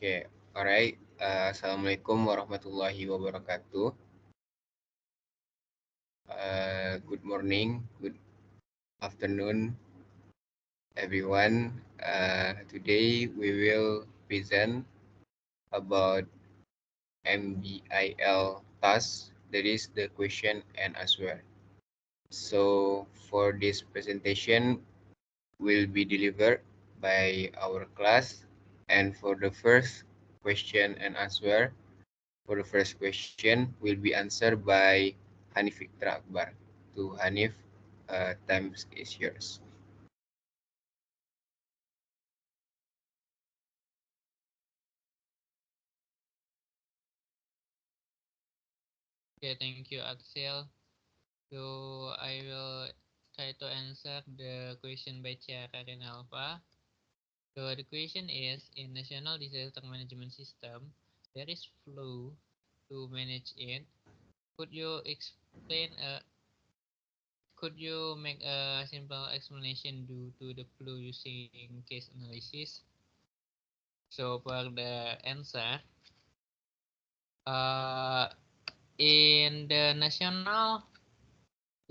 Okay, alright. Assalamualaikum warahmatullahi wabarakatuh. Good morning, good afternoon, everyone. Today we will present about MBIL task, that is the question and answer. So for this presentation will be delivered by our class, and for the first question and answer, for the first question will be answered by Hanif Ikra Akbar. To Hanif, time is yours. Okay, thank you, Axel. So I will try to answer the question by Chia Karin Alpha. So the question is, in National Disaster Management System, there is flow to manage it. Could you explain? Could you make a simple explanation due to the flow using case analysis? So for the answer, uh, in the National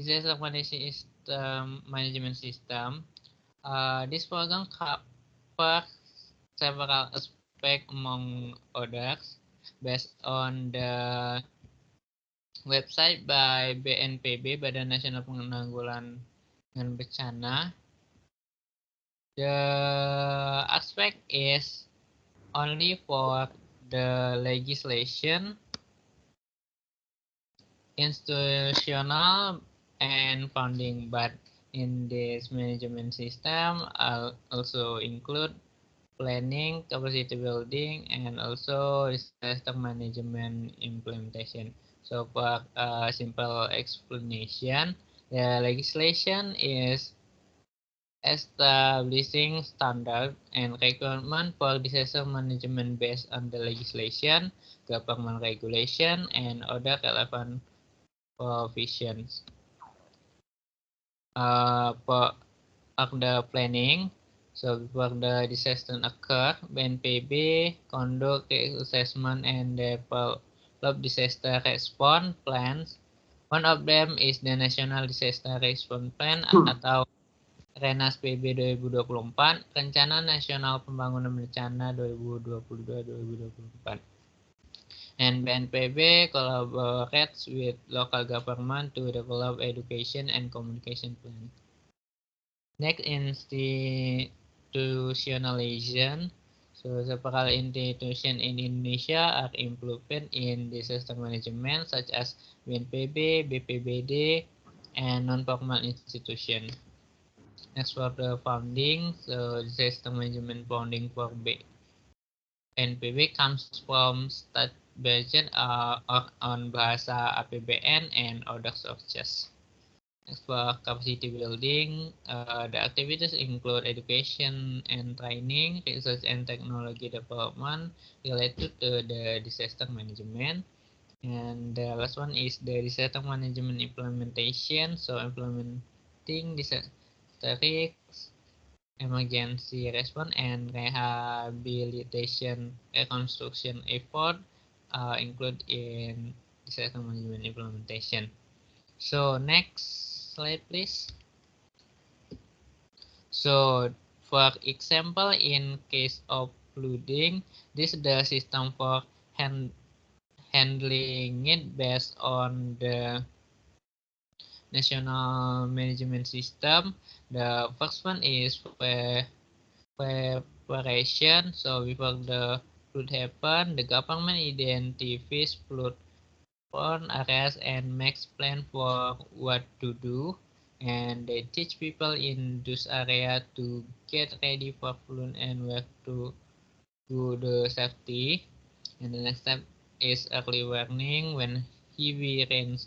Disaster Management System, this program covers several aspects among others based on the website by BNPB, Badan Nasional Penanggulangan Bencana. The aspect is only for the legislation, institutional, and funding, but in this management system also include planning, capacity building, and also disaster management implementation. So for a simple explanation, the legislation is establishing standard and requirement for disaster management based on the legislation, government regulation, and other relevant provisions. For the planning, so before the disaster occur, BNPB conduct assessment and develop disaster response plans. One of them is the National Disaster Response Plan atau Renas PB 2024, Rencana Nasional Pembangunan Bencana 2022-2024. And BNPB collaborates with local government to develop education and communication plan. Next, institutionalization. So several institutions in Indonesia are implemented in disaster management such as BNPB, BPBD, and non-formal institution. Next for the funding, so disaster management funding for BNPB comes from state budget or on bahasa APBN and other sources. For capacity building, the activities include education and training, research and technology development related to the disaster management. And the last one is the disaster management implementation. So implementing disaster risks, emergency response, and rehabilitation reconstruction effort include in disaster management implementation. So next slide, please. So for example, in case of flooding, this is the system for handling it based on the national management system. The first one is preparation. So before the flood happen, the government identifies flood prone areas and makes plan for what to do, and they teach people in those areas to get ready for flood and where to do the safety. And the next step is early warning. When heavy rain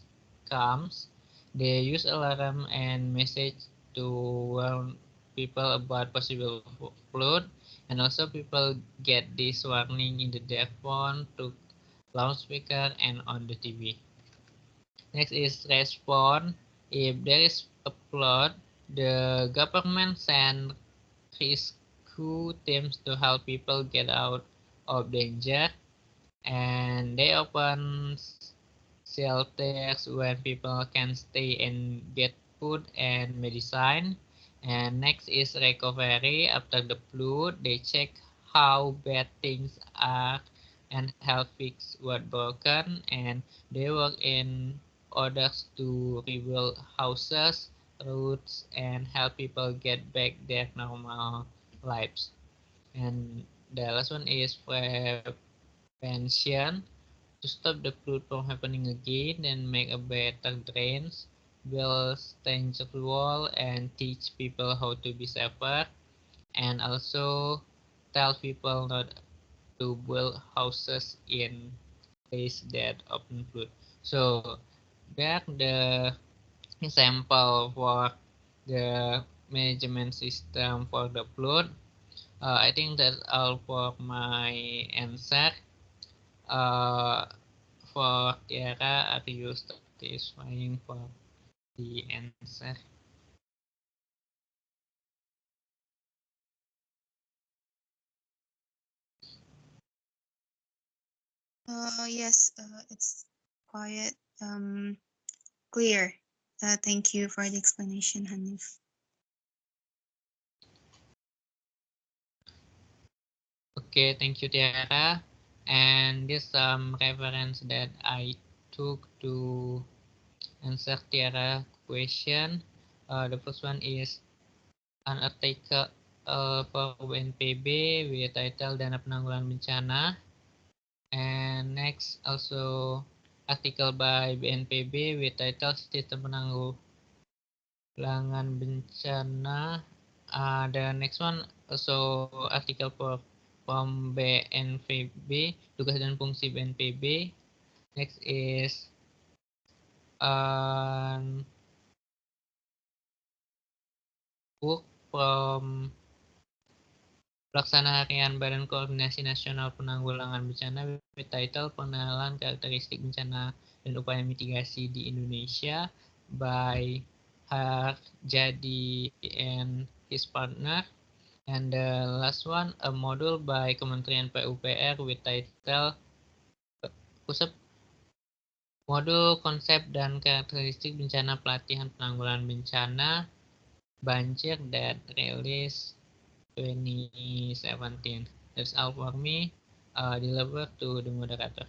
comes, they use alarm and message to warn people about possible flood, and also people get this warning in their phone, to loudspeaker, and on the TV. Next is response. If there is a flood, the government send rescue teams to help people get out of danger, and they open shelters where people can stay and get food and medicine. And next is recovery after the flood. They check how bad things are and help fix what broken, and they work in orders to rebuild houses, roads, and help people get back their normal lives. And the last one is prevention to stop the flood from happening again and make a better drains, build danger wall, and teach people how to be safer, and also tell people not to build houses in place that often flood. So that the example for the management system for the flood. I think that's all for my answer. Uh, for Tiara, are you satisfying for the answer? Yes, it's quite clear. Thank you for the explanation, Hanif. Okay, thank you, Tiara. And this some reference that I took to answer Tiara question. The first one is an article for BNPB with title Dana Penanggulangan Bencana. And next also article by BNPB with title Sistem Penanggulangan Bencana. The next one also article from BNPB, tugas dan fungsi BNPB. Next is book from Pelaksana Harian Badan Koordinasi Nasional Penanggulangan Bencana with title Pengenalan Karakteristik Bencana dan Upaya Mitigasi di Indonesia by Harjadi and his partner. And the last one, a module by Kementerian PUPR with title Modul Konsep dan Karakteristik Bencana Pelatihan Penanggulangan Bencana Banjir that release 2017. That's all for me. Deliver to the moderator.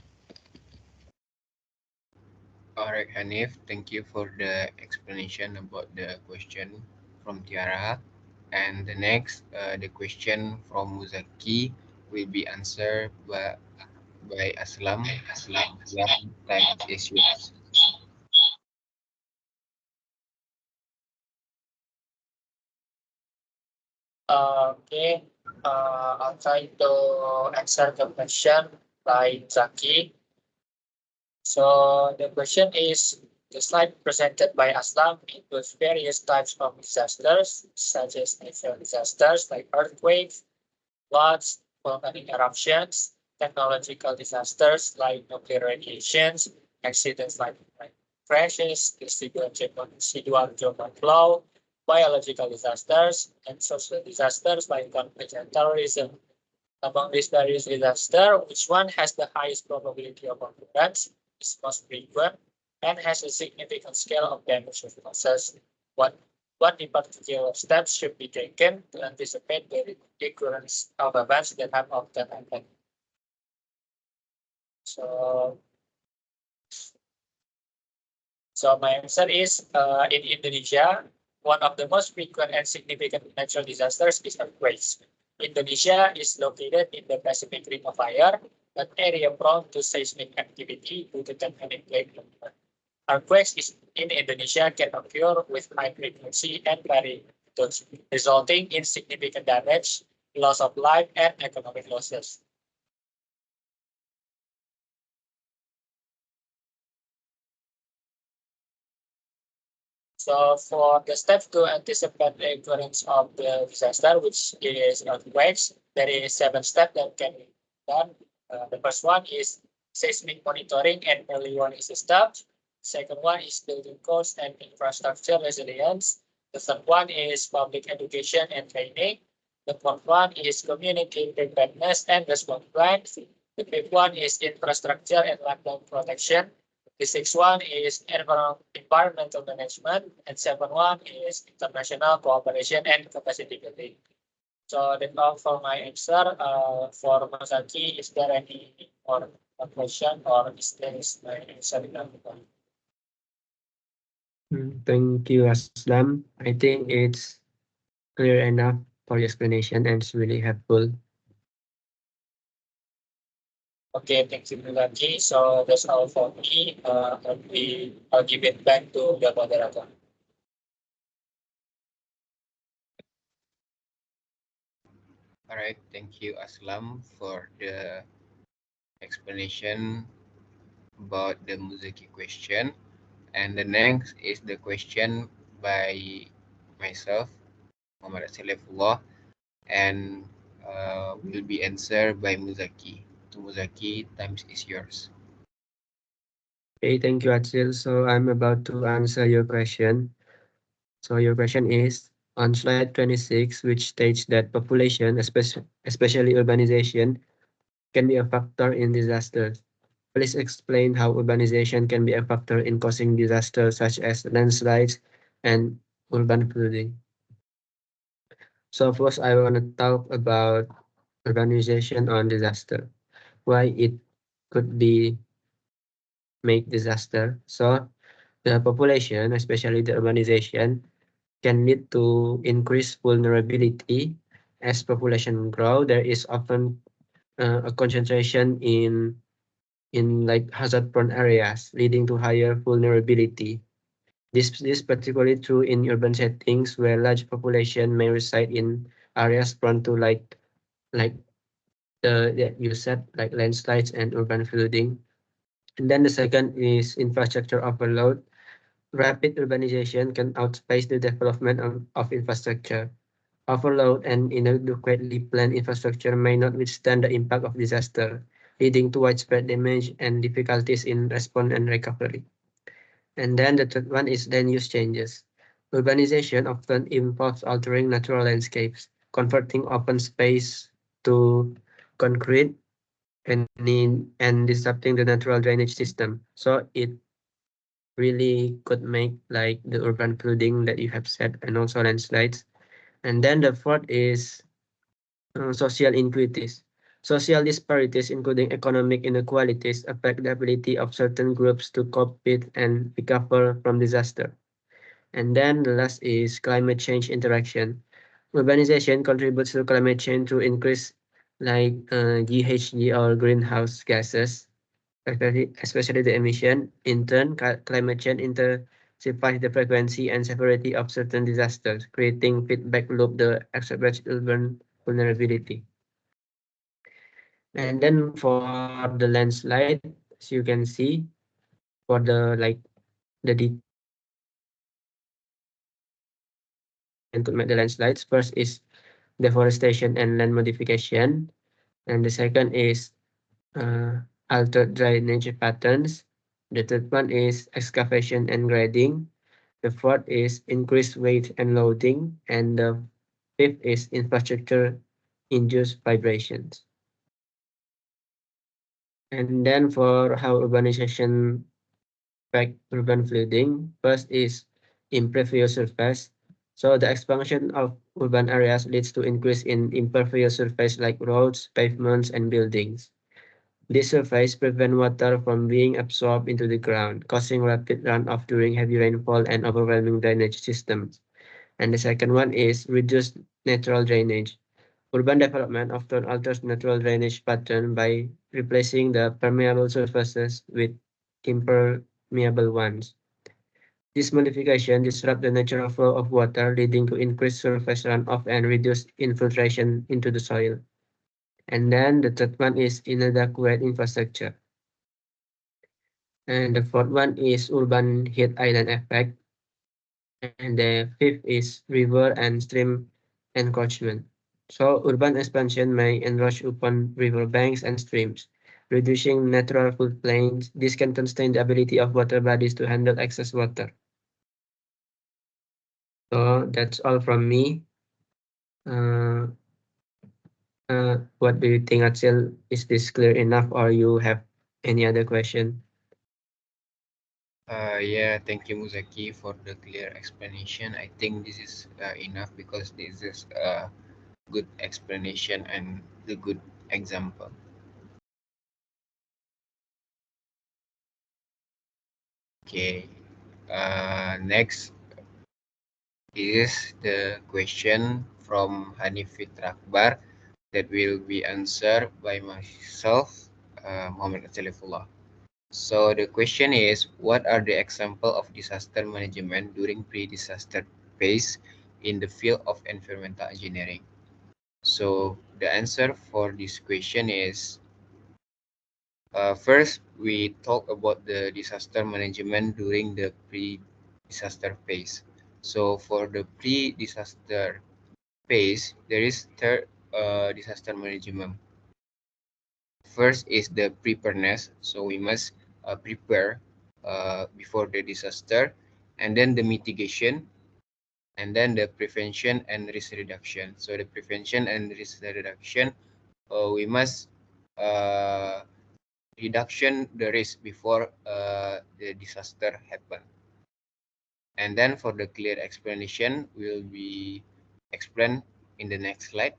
Alright, Hanif, thank you for the explanation about the question from Tiara. And the next, the question from Muzaki will be answered by Aslam. Aslam, time is yours. Okay, I'll try to answer the question by Zaki. So the question is, the slide presented by Aslam includes various types of disasters, such as natural disasters like earthquakes, floods, volcanic eruptions, technological disasters like nuclear radiations, accidents like crashes, residual geopolitical flow, biological disasters, and social disasters like conflict and terrorism. Among these various disasters, which one has the highest probability of occurrence, is most frequent, and has a significant scale of damage or losses? What in particular steps should be taken to anticipate the recurrence of events that have often happened? So, so my answer is in Indonesia, one of the most frequent and significant natural disasters is earthquakes. Indonesia is located in the Pacific Ring of Fire, an area prone to seismic activity due to tectonic plate movement. Earthquakes in Indonesia can occur with high frequency and magnitudes, resulting in significant damage, loss of life, and economic losses. So for the steps to anticipate the occurrence of the disaster, which is earthquakes, there is 7 steps that can be done. The first one is seismic monitoring and early warning systems. Second one is building cost and infrastructure resilience. The third one is public education and training. The fourth one is community preparedness and response plans. The fifth one is infrastructure and wildlife protection. The sixth one is environmental management. And seventh one is international cooperation and capacity building. So that's all for my answer. For Masaki, is there any more question or is this my answer enough? Thank you, Aslam. I think it's clear enough for your explanation and it's really helpful. Okay, thank you, Mulaki. So that's all for me. I'll give it back to the moderator. All right, thank you, Aslam, for the explanation about the Muzaki question. And the next is the question by myself, Muhammad Salifullah, and will be answered by Muzaki. To Muzaki, times is yours. Okay, thank you, Achil. So I'm about to answer your question. So your question is on slide 26, which states that population, especially urbanization, can be a factor in disasters. Please explain how urbanization can be a factor in causing disasters such as landslides and urban flooding. So first, I want to talk about urbanization on disaster, why it could be make disaster. So the population, especially the urbanization, can lead to increased vulnerability. As population grow, there is often a concentration in like hazard-prone areas, leading to higher vulnerability. This is particularly true in urban settings where large population may reside in areas prone to like that you said like landslides and urban flooding. And then the second is infrastructure overload. Rapid urbanization can outpace the development of infrastructure. Overload and inadequately planned infrastructure may not withstand the impact of disaster, leading to widespread damage and difficulties in response and recovery. And then the third one is land use changes. Urbanization often involves altering natural landscapes, converting open space to concrete and disrupting the natural drainage system. So it really could make like the urban flooding that you have said and also landslides. And then the fourth is social inequities. Social disparities, including economic inequalities, affect the ability of certain groups to cope with and recover from disaster. And then the last is climate change interaction. Urbanization contributes to climate change through increase like GHG or greenhouse gases, especially the emission. In turn, climate change intensifies the frequency and severity of certain disasters, creating feedback loop that exacerbates urban vulnerability. And then for the landslide, as you can see, for the details and could make the landslides. First is deforestation and land modification, and the second is uh, altered drainage patterns. The third one is excavation and grading. The fourth is increased weight and loading, and the fifth is infrastructure induced vibrations. And then for how urbanization affect urban flooding, first is impervious surface. So the expansion of urban areas leads to increase in impervious surface like roads, pavements, and buildings. This surface prevent water from being absorbed into the ground, causing rapid runoff during heavy rainfall and overwhelming drainage systems. And the second one is reduced natural drainage. Urban development often alters natural drainage pattern by replacing the permeable surfaces with impermeable ones. This modification disrupts the natural flow of water, leading to increased surface runoff and reduced infiltration into the soil. And then the third one is inadequate infrastructure. And the fourth one is urban heat island effect. And the fifth is river and stream encroachment. So urban expansion may encroach upon river banks and streams, reducing natural floodplains. This can constrain the ability of water bodies to handle excess water. So that's all from me. Uh, What do you think, Axel? Is this clear enough, or you have any other question? Yeah, thank you, Muzaki, for the clear explanation. I think this is enough because this is a good explanation and the good example. Okay, next is the question from Hanif Akbar that will be answered by myself, Muhammad Atalifullah. So the question is, what are the example of disaster management during pre-disaster phase in the field of environmental engineering? So the answer for this question is, first we talk about the disaster management during the pre-disaster phase. So for the pre-disaster phase, there is third disaster management. First is the preparedness. So we must prepare before the disaster, and then the mitigation, and then the prevention and risk reduction. So the prevention and risk reduction, we must uh, reduction the risk before the disaster happen. And then for the clear explanation will be explained in the next slide.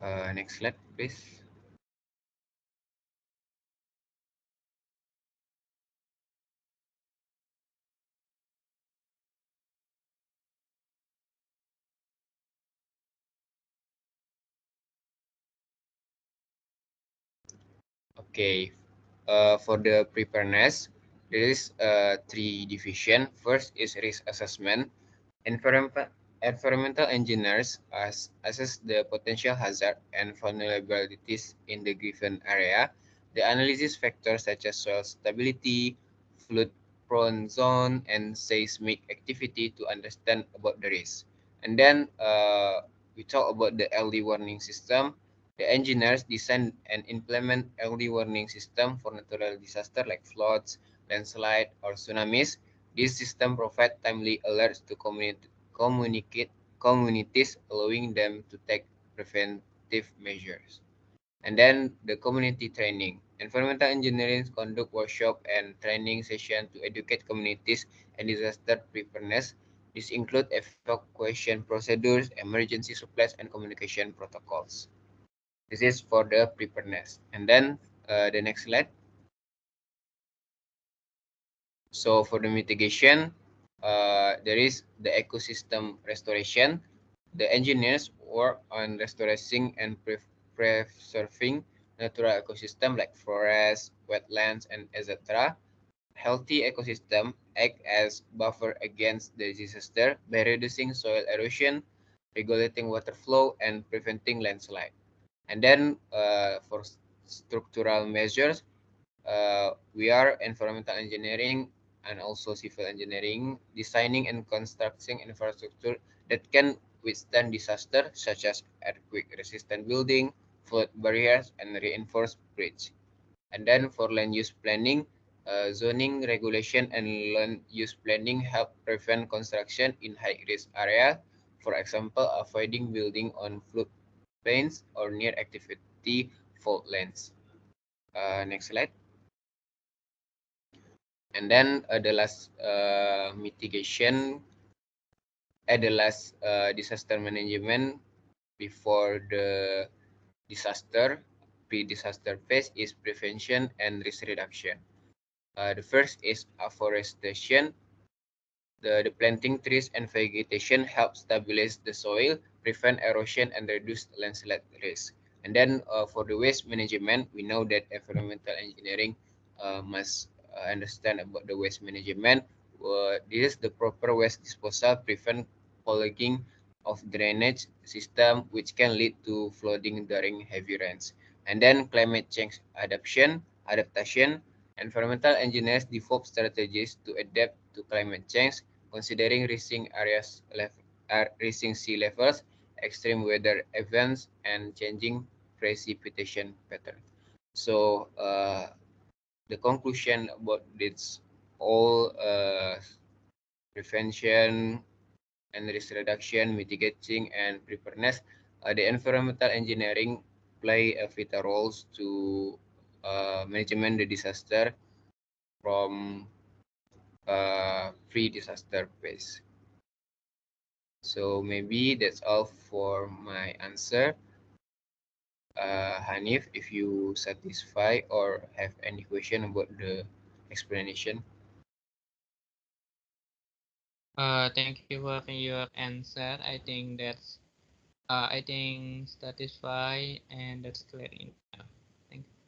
Next slide, please. Okay, for the preparedness, there is three division. First is risk assessment. Environmental engineers assess the potential hazard and vulnerabilities in the given area. They analyze factors such as soil stability, flood-prone zone, and seismic activity to understand about the risk. And then we talk about the early warning system. The engineers design and implement early warning system for natural disaster like floods, landslide, or tsunamis. This system provides timely alerts to communicate communities, allowing them to take preventive measures. And then the community training. Environmental engineering conduct workshop and training session to educate communities and disaster preparedness. This include evacuation procedures, emergency supplies, and communication protocols. This is for the preparedness. And then the next slide. So for the mitigation, there is the ecosystem restoration. The engineers work on restoring and preserving natural ecosystem like forests, wetlands, and etc. Healthy ecosystem act as buffer against the disaster by reducing soil erosion, regulating water flow, and preventing landslide. And then for structural measures, we are environmental engineering and also civil engineering, designing and constructing infrastructure that can withstand disaster such as earthquake resistant building, flood barriers, and reinforced bridge. And then for land use planning, zoning regulation and land use planning help prevent construction in high risk area. For example, avoiding building on floodplains or near activity fault lines. Next slide. And then the last mitigation, the last disaster management before the disaster, pre-disaster phase is prevention and risk reduction. The first is afforestation. The planting trees and vegetation help stabilize the soil, prevent erosion, and reduce landslide risk. And then for the waste management, we know that environmental engineering must understand about the waste management. This is the proper waste disposal, prevent clogging of drainage system, which can lead to flooding during heavy rains. And then climate change adaptation. Environmental engineers develop strategies to adapt to climate change, considering rising sea levels, extreme weather events, and changing precipitation patterns. So the conclusion about this all prevention and risk reduction, mitigating, and preparedness, the environmental engineering play a vital roles to management the disaster from pre-disaster phase. So maybe that's all for my answer. Hanif, if you satisfy or have any question about the explanation. Thank you for your answer. I think satisfied and that's clear enough. Thank you.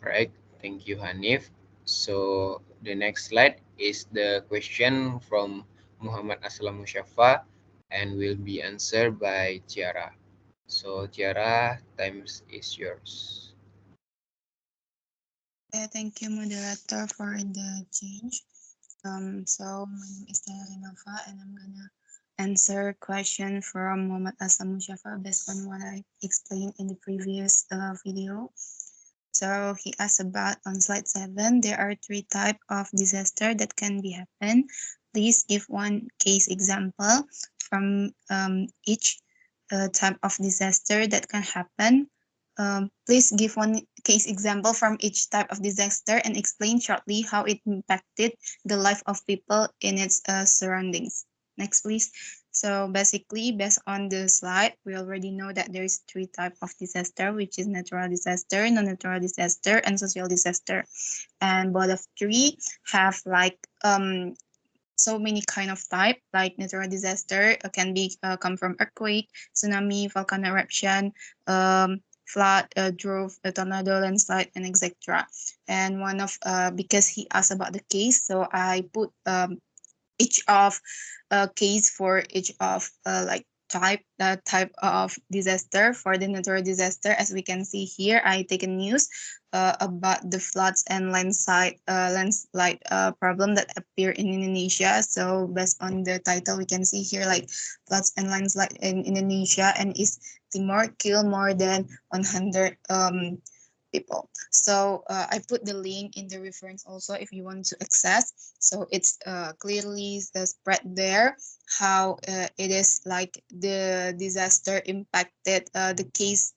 Right, thank you, Hanif. So the next slide is the question from Muhammad Aslam Musyafa and will be answered by Tiara. So Tiara, times is yours. Thank you, moderator, for the change. So my name is Tiara Nova, and I'm gonna answer question from Muhammad Aslam Musyafa based on what I explained in the previous video. So he asked about on slide 7, there are three types of disaster that can be happen. Please give one case example from each type of disaster that can happen. Please give one case example from each type of disaster and explain shortly how it impacted the life of people in its surroundings. Next, please. So basically, based on the slide, we already know that there is three types of disaster, which is natural disaster, non-natural disaster, and social disaster. And both of three have like so many kind of type, like natural disaster can be come from earthquake, tsunami, volcano eruption, flood, drought, a tornado, landslide, and etc. And one of because he asked about the case, so I put each of case for each of type of disaster. For the natural disaster, as we can see here, I take a news about the floods and landslide problem that appear in Indonesia. So based on the title, we can see here like floods and landslide in Indonesia and East Timor kill more than 100 people. So I put the link in the reference also if you want to access. So it's clearly spread there how it is like the disaster impacted the case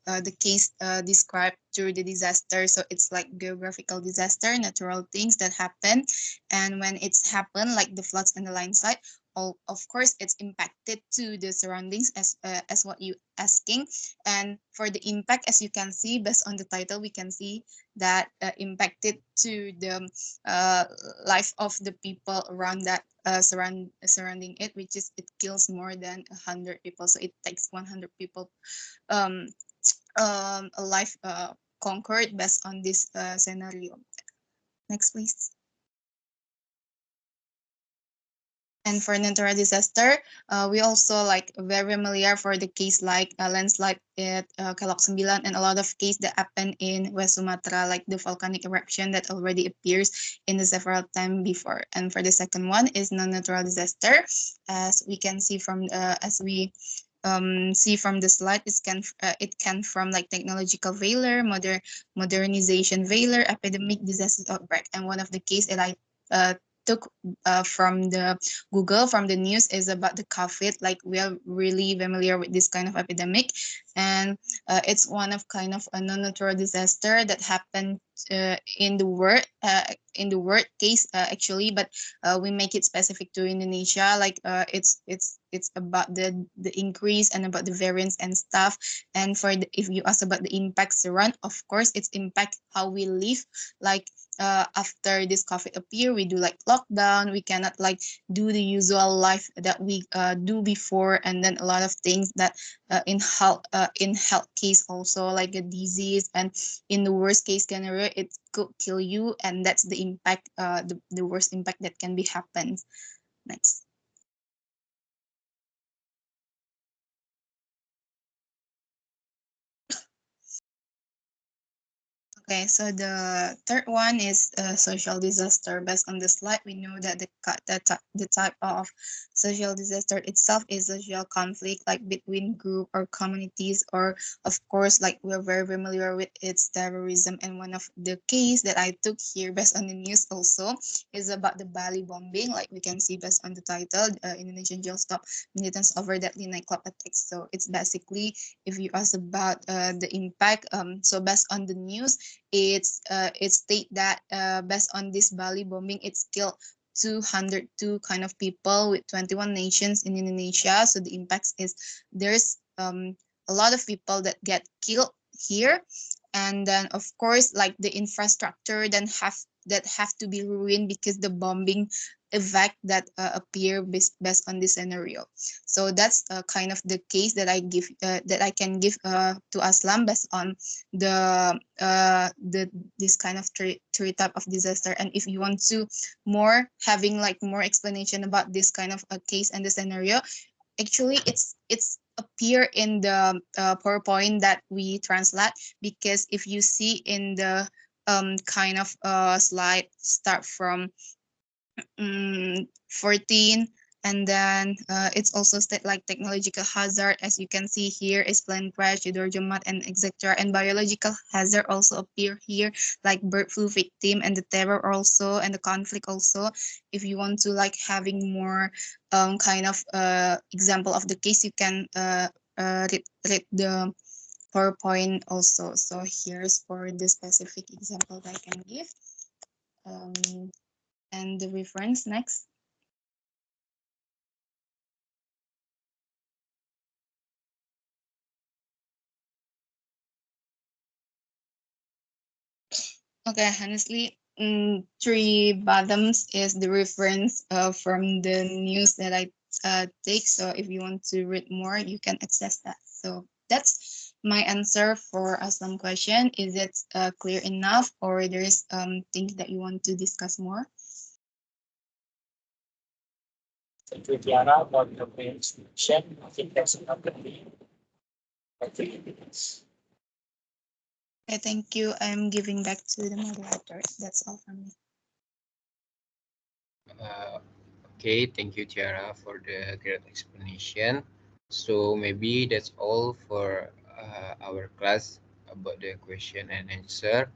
described through the disaster. So it's like geographical disaster, natural things that happen, and when it's happened like the floods and the landslide, all, of course it's impacted to the surroundings as what you asking. And for the impact, as you can see based on the title, we can see that impacted to the uh, life of the people around that surrounding it, which is it kills more than 100 people. So it takes 100 people um, a life conquered based on this scenario. Next, please. And for natural disaster, we also like very familiar for the case like landslide at Kelok 9 and a lot of case that happen in West Sumatra, like the volcanic eruption that already appears in the several time before. And for the second one is non-natural disaster, as we can see from as we see from the slide, it can from like technological failure, modernization failure, epidemic, disaster outbreak. And one of the case that I took from the Google from the news is about the COVID. Like we are really familiar with this kind of epidemic, and it's one of kind of a non-natural disaster that happened in the world case actually, but we make it specific to Indonesia. Like it's about the increase and about the variance and stuff. And for if you ask about the impacts around, of course it's impact how we live. Like after this COVID appear, we do like lockdown. We cannot like do the usual life that we do before, and then a lot of things that in health case also like a disease, and in the worst case scenario it could kill you, and that's the impact the worst impact that can be happens. Next. Okay, so the third one is social disaster. Based on the slide, we know that the type of social disaster itself is social conflict, like between group or communities, or of course, like we're very familiar with its terrorism. And one of the case that I took here, based on the news, also is about the Bali bombing. Like we can see based on the title, Indonesian jail stop militants over deadly nightclub attacks. So it's basically, if you ask about the impact, so based on the news, it state that based on this Bali bombing, it's killed 202 kind of people with 21 nations in Indonesia. So the impact is there's a lot of people that get killed here, and then of course like the infrastructure then have to be ruined because the bombing effect that appear based on this scenario. So that's kind of the case that I can give to Aslam based on the this kind of three type of disaster. And if you want to more having like more explanation about this kind of a case and the scenario, actually it's appear in the PowerPoint that we translate, because if you see in the kind of slide start from 14, and then it's also state like technological hazard, as you can see here is plane crash, Hidrojemat, and etc. And biological hazard also appear here, like bird flu victim and the terror also, and the conflict also. If you want to like having more kind of example of the case, you can read the PowerPoint also. So here's for the specific example that I can give. um, and the reference next. Okay, honestly, three bottoms is the reference from the news that I take. So if you want to read more, you can access that. So that's my answer for Aslam question. Is it clear enough, or there's things that you want to discuss more? Thank you, Tiara, for the presentation. I think that's enough for me. For 3 minutes. Okay, thank you. I'm giving back to the moderator. That's all from me. Okay, thank you, Tiara, for the great explanation. So maybe that's all for our class about the question and answer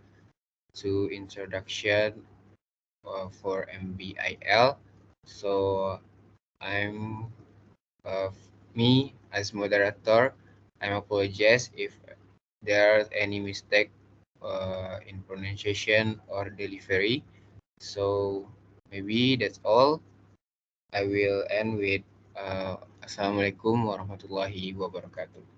to introduction for MBIL. So I'm me as moderator. I apologize if there are any mistake in pronunciation or delivery. So maybe that's all. I will end with Assalamualaikum warahmatullahi wabarakatuh.